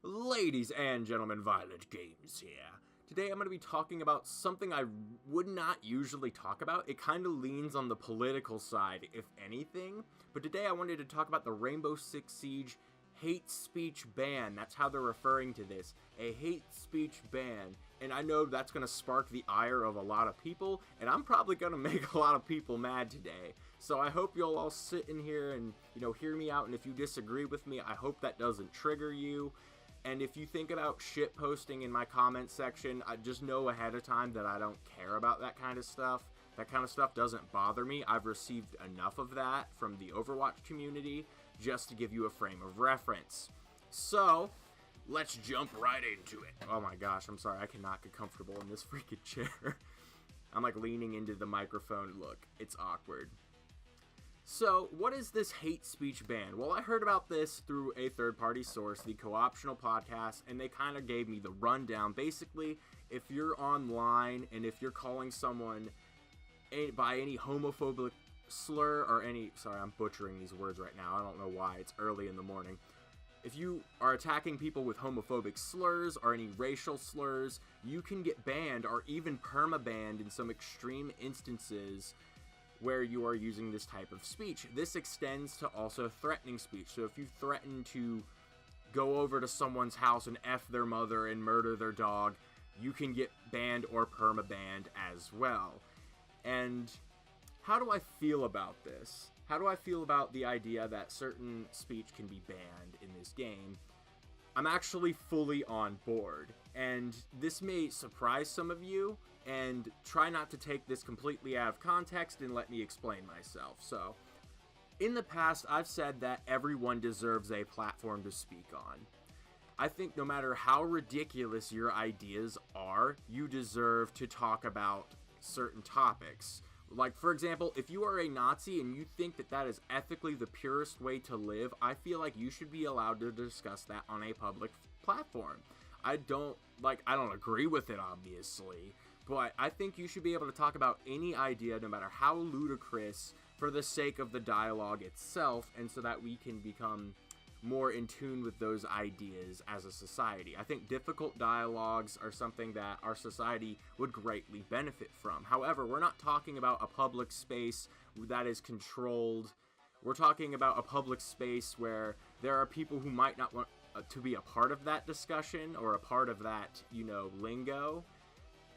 Ladies and gentlemen, Violet Games here. Today I'm going to be talking about something I would not usually talk about. It kind of leans on the political side, if anything. But today I wanted to talk about the Rainbow Six Siege hate speech ban. That's how they're referring to this. A hate speech ban. And I know that's going to spark the ire of a lot of people. And I'm probably going to make a lot of people mad today. So I hope you'll all sit in here and, hear me out. And if you disagree with me, I hope that doesn't trigger you. And if you think about shit posting in my comment section, I just know ahead of time that I don't care about that kind of stuff. That kind of stuff doesn't bother me. I've received enough of that from the Overwatch community just to give you a frame of reference. So, let's jump right into it. Oh my gosh, I'm sorry, I cannot get comfortable in this freaking chair. I'm like leaning into the microphone. Look, it's awkward. So, what is this hate speech ban? Well, I heard about this through a third-party source, the Co-optional Podcast, and they kind of gave me the rundown. Basically, if you're online and if you're calling someone by any homophobic slur or any... Sorry, I'm butchering these words right now. I don't know why. It's early in the morning. If you are attacking people with homophobic slurs or any racial slurs, you can get banned or even perma-banned in some extreme instances where you are using this type of speech. This extends to also threatening speech. So if you threaten to go over to someone's house and F their mother and murder their dog, you can get banned or perma-banned as well. And how do I feel about this? How do I feel about the idea that certain speech can be banned in this game? I'm actually fully on board, and this may surprise some of you, and try not to take this completely out of context and let me explain myself. So, in the past, I've said that everyone deserves a platform to speak on. I think no matter how ridiculous your ideas are, you deserve to talk about certain topics. Like, for example, if you are a Nazi and you think that that is ethically the purest way to live, I feel like you should be allowed to discuss that on a public platform. I don't agree with it, obviously, but I think you should be able to talk about any idea, no matter how ludicrous, for the sake of the dialogue itself, and so that we can become more in tune with those ideas as a society. I think difficult dialogues are something that our society would greatly benefit from. However, we're not talking about a public space that is controlled. We're talking about a public space where there are people who might not want to be a part of that discussion or a part of that, lingo.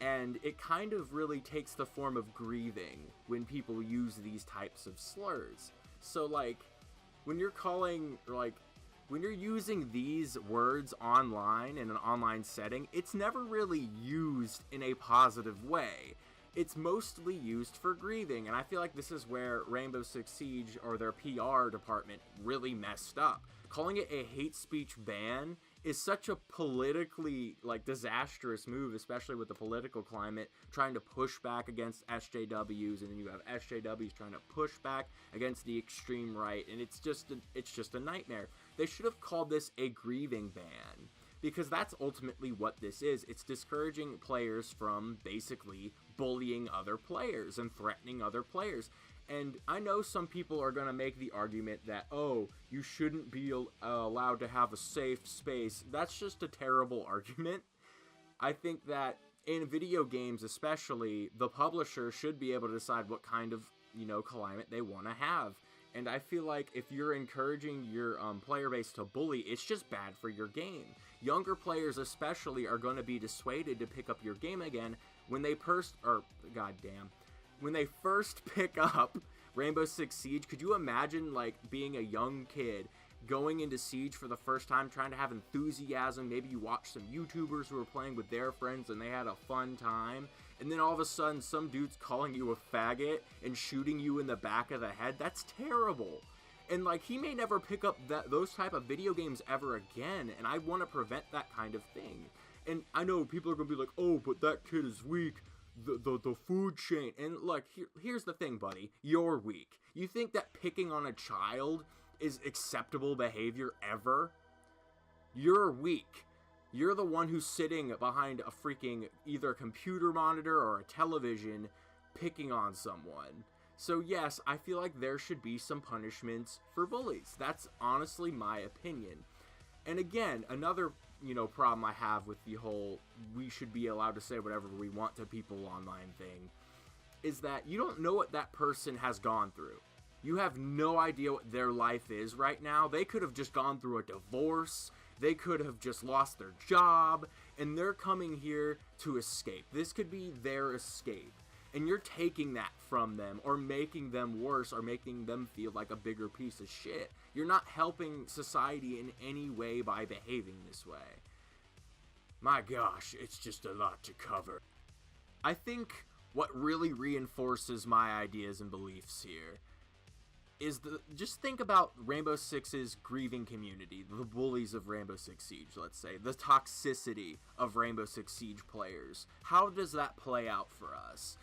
And it kind of really takes the form of grieving when people use these types of slurs. So, when you're using these words online in an online setting, it's never really used in a positive way. It's mostly used for grieving, and I feel like this is where Rainbow Six Siege or their PR department really messed up. Calling it a hate speech ban is such a politically, disastrous move, especially with the political climate, trying to push back against SJWs, and then you have SJWs trying to push back against the extreme right, and it's just a nightmare. They should have called this a grieving ban, because that's ultimately what this is. It's discouraging players from basically bullying other players and threatening other players. And I know some people are going to make the argument that, oh, you shouldn't be allowed to have a safe space. That's just a terrible argument. I think that in video games especially, the publisher should be able to decide what kind of, climate they want to have. And I feel like if you're encouraging your player base to bully, it's just bad for your game. Younger players especially are going to be dissuaded to pick up your game again when they first pick up Rainbow Six Siege. Could you imagine, being a young kid going into Siege for the first time, trying to have enthusiasm? Maybe you watched some YouTubers who were playing with their friends and they had a fun time, and then all of a sudden some dude's calling you a faggot and shooting you in the back of the head. That's terrible. And, he may never pick up those type of video games ever again, and I want to prevent that kind of thing. And I know people are going to be like, oh, but that kid is weak. The food chain. And look, here's the thing, buddy. You're weak. You think that picking on a child is acceptable behavior ever? You're weak. You're the one who's sitting behind a freaking either a computer monitor or a television picking on someone. So yes, I feel like there should be some punishments for bullies. That's honestly my opinion. And again, another problem I have with the whole we should be allowed to say whatever we want to people online thing is that you don't know what that person has gone through. You have no idea what their life is right now. They could have just gone through a divorce. They could have just lost their job, and they're coming here to escape. This could be their escape. And you're taking that from them, or making them worse, or making them feel like a bigger piece of shit. You're not helping society in any way by behaving this way. My gosh, it's just a lot to cover. I think what really reinforces my ideas and beliefs here is just think about Rainbow Six's grieving community, the bullies of Rainbow Six Siege, let's say, the toxicity of Rainbow Six Siege players. How does that play out for us?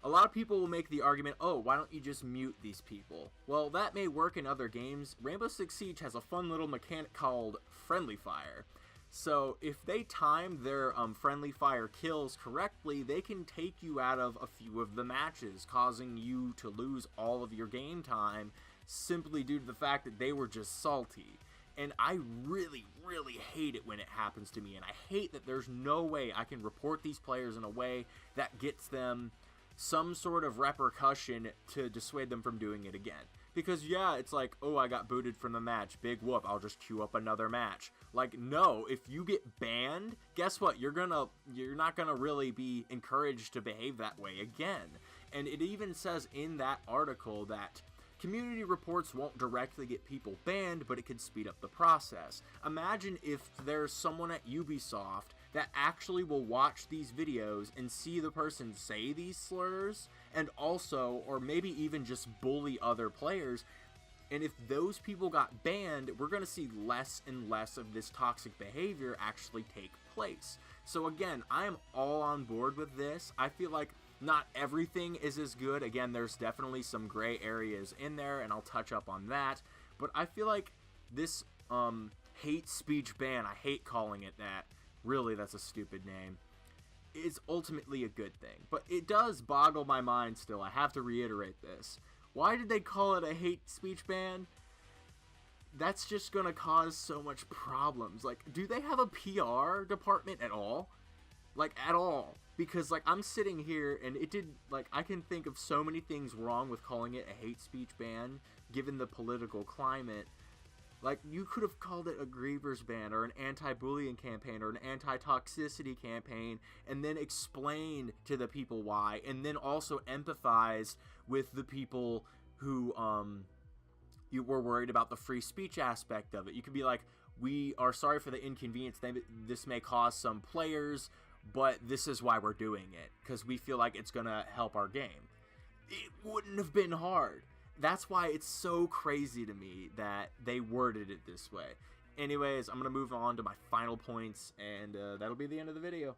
A lot of people will make the argument, oh, why don't you just mute these people? Well, that may work in other games. Rainbow Six Siege has a fun little mechanic called friendly fire. So if they time their friendly fire kills correctly, they can take you out of a few of the matches, causing you to lose all of your game time simply due to the fact that they were just salty. And I really, really hate it when it happens to me, and I hate that there's no way I can report these players in a way that gets them some sort of repercussion to dissuade them from doing it again. Because yeah, it's like, oh, I got booted from the match, big whoop, I'll just queue up another match. Like, no, if you get banned, guess what? You're not gonna really be encouraged to behave that way again. And it even says in that article that community reports won't directly get people banned, but it could speed up the process. Imagine if there's someone at Ubisoft that actually will watch these videos and see the person say these slurs, and also, or maybe even just bully other players. And if those people got banned, we're going to see less and less of this toxic behavior actually take place. So again, I am all on board with this. I feel like not everything is as good. Again, there's definitely some gray areas in there, and I'll touch up on that. But I feel like this hate speech ban, I hate calling it that. Really, that's a stupid name. Is ultimately a good thing. But it does boggle my mind still. I have to reiterate this. Why did they call it a hate speech ban? That's just gonna cause so much problems. Like, do they have a PR department at all? Like, at all? Because, like, I'm sitting here and I can think of so many things wrong with calling it a hate speech ban, given the political climate. Like, you could have called it a grievers ban, or an anti-bullying campaign, or an anti-toxicity campaign, and then explained to the people why, and then also empathize with the people who, you were worried about the free speech aspect of it. You could be like, we are sorry for the inconvenience this may cause some players, but this is why we're doing it, because we feel like it's gonna help our game. It wouldn't have been hard. That's why it's so crazy to me that they worded it this way. Anyways, I'm going to move on to my final points, and that'll be the end of the video.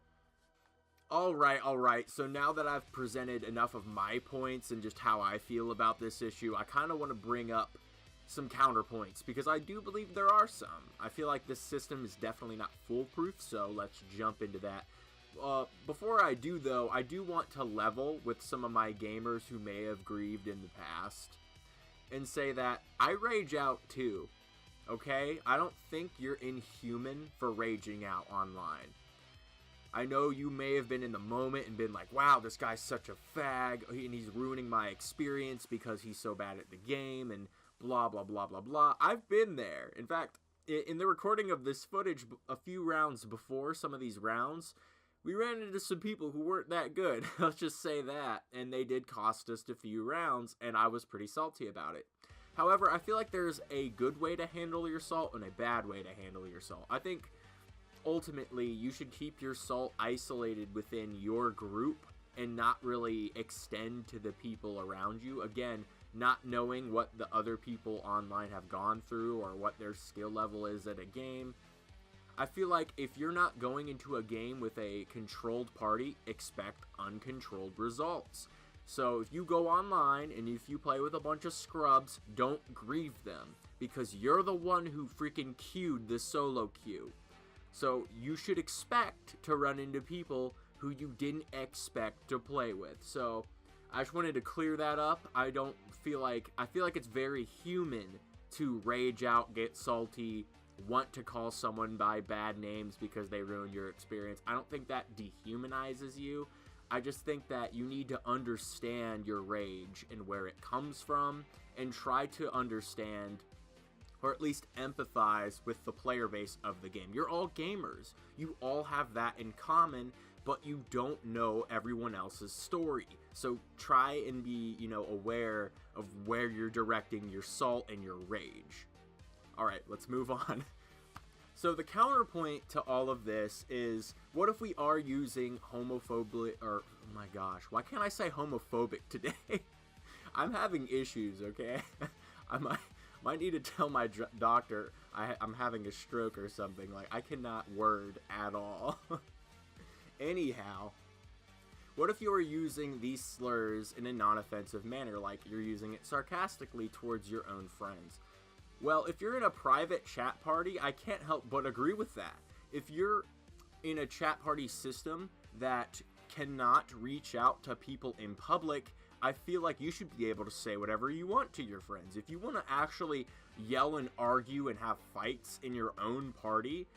Alright, so now that I've presented enough of my points and just how I feel about this issue, I kind of want to bring up some counterpoints, because I do believe there are some. I feel like this system is definitely not foolproof, so let's jump into that. Before I do, though, I do want to level with some of my gamers who may have grieved in the past, and say that I rage out too, okay? I don't think you're inhuman for raging out online. I know you may have been in the moment and been like, wow, this guy's such a fag, and he's ruining my experience because he's so bad at the game, and blah, blah, blah, blah, blah. I've been there. In fact, in the recording of this footage, a few rounds before some of these rounds, we ran into some people who weren't that good, let's just say that, and they did cost us a few rounds, and I was pretty salty about it. However, I feel like there's a good way to handle your salt and a bad way to handle your salt. I think, ultimately, you should keep your salt isolated within your group and not really extend to the people around you. Again, not knowing what the other people online have gone through or what their skill level is at a game. I feel like if you're not going into a game with a controlled party, expect uncontrolled results. So if you go online and if you play with a bunch of scrubs, don't grieve them, because you're the one who freaking queued the solo queue. So you should expect to run into people who you didn't expect to play with. So I just wanted to clear that up. I feel like it's very human to rage out, get salty, want to call someone by bad names because they ruined your experience. I don't think that dehumanizes you. I just think that you need to understand your rage and where it comes from, and try to understand, or at least empathize with the player base of the game. You're all gamers. You all have that in common, but you don't know everyone else's story. So try and be, aware of where you're directing your salt and your rage. Alright, let's move on. So the counterpoint to all of this is, what if we are using homophobic, or, oh my gosh, why can't I say homophobic today? I'm having issues, okay? I might need to tell my doctor I'm having a stroke or something. Like, I cannot word at all. Anyhow, what if you were using these slurs in a non-offensive manner, like you're using it sarcastically towards your own friends? Well, if you're in a private chat party, I can't help but agree with that. If you're in a chat party system that cannot reach out to people in public, I feel like you should be able to say whatever you want to your friends. If you want to actually yell and argue and have fights in your own party,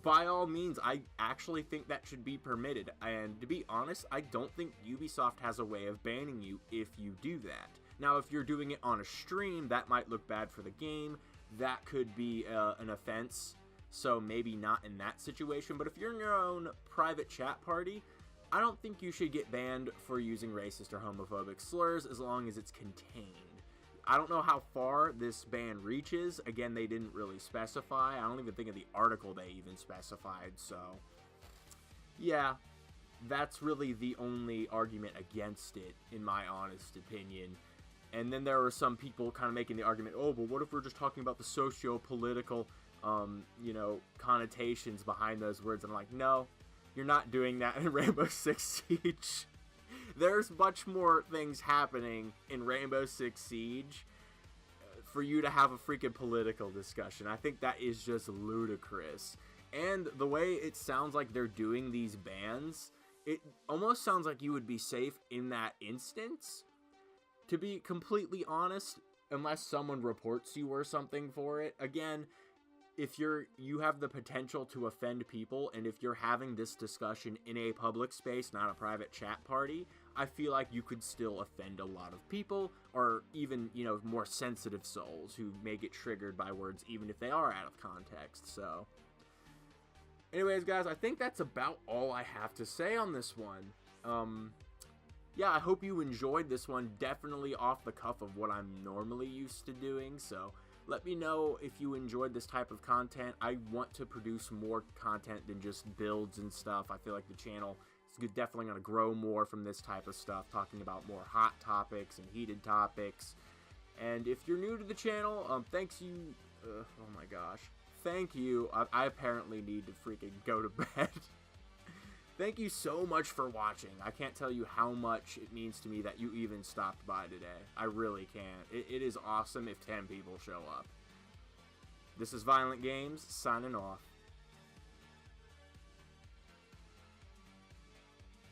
by all means, I actually think that should be permitted. And to be honest, I don't think Ubisoft has a way of banning you if you do that. Now, if you're doing it on a stream, that might look bad for the game. That could be an offense, so maybe not in that situation. But if you're in your own private chat party, I don't think you should get banned for using racist or homophobic slurs as long as it's contained. I don't know how far this ban reaches. Again, they didn't really specify. I don't even think in the article they even specified, so yeah, that's really the only argument against it, in my honest opinion. And then there were some people kind of making the argument, oh, but what if we're just talking about the socio-political, connotations behind those words? And I'm like, no, you're not doing that in Rainbow Six Siege. There's much more things happening in Rainbow Six Siege for you to have a freaking political discussion. I think that is just ludicrous. And the way it sounds like they're doing these bans, it almost sounds like you would be safe in that instance. To be completely honest, unless someone reports you or something for it. Again, if you have the potential to offend people, and if you're having this discussion in a public space, not a private chat party, I feel like you could still offend a lot of people, or even, more sensitive souls who may get triggered by words even if they are out of context. So anyways, guys, I think that's about all I have to say on this one. Yeah, I hope you enjoyed this one. Definitely off the cuff of what I'm normally used to doing, so let me know if you enjoyed this type of content. I want to produce more content than just builds and stuff. I feel like the channel is definitely going to grow more from this type of stuff, talking about more hot topics and heated topics. And if you're new to the channel, thank you. Oh my gosh. Thank you. I apparently need to freaking go to bed. Thank you so much for watching. I can't tell you how much it means to me that you even stopped by today. I really can't. It is awesome if 10 people show up. This is Violent Games, signing off.